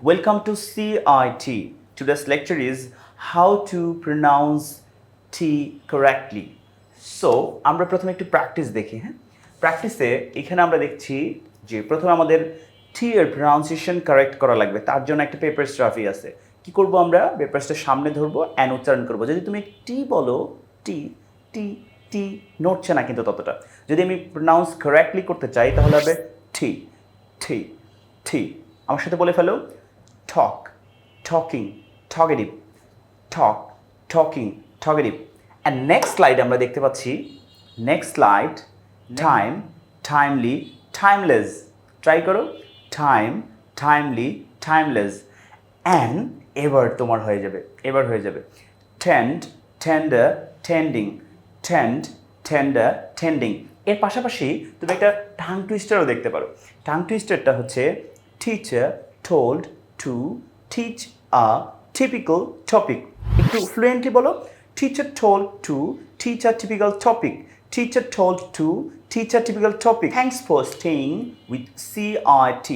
Welcome to CIT. Today's lecture is how to pronounce T correctly. So, আমরা প্রথমে একটু practice দেখি, হ্যাঁ? প্র্যাকটিসে এখানে আমরা দেখছি যে প্রথমে আমাদের টি এর প্রনাউন্সিয়েশন কারেক্ট করা লাগবে। তার জন্য একটা পেপার স্ট্রাফি আছে। কি করব আমরা? পেপারসটা সামনে ধরবো এন্ড উচ্চারণ করব। যদি তুমি টি বলো, টি টি টি নড়ছে না কিন্তু ততটা। যদি আমি প্রনাউন্স কারেক্টলি করতে চাই তাহলে হবে টি টি টি। আমার সাথে বলে ফেলো talk, talking, talkative, talk, talking, talkative. And next slide আমরা দেখতে পাচ্ছি next slide time, timely, timeless. Try করো time, timely, timeless. And এবার তোমার হয়ে যাবে tend, tender, tending, tend, tender, tending. এর পাশাপাশি তুমি একটা টাং টুইস্টারও দেখতে পারো। টাং টুইস্টারটা হচ্ছে teacher told to teach a typical topic. একটু ফ্লুয়েন্টলি বলো teacher told to teach a typical topic. Teacher told to teach a typical topic. Thanks for staying with CIT.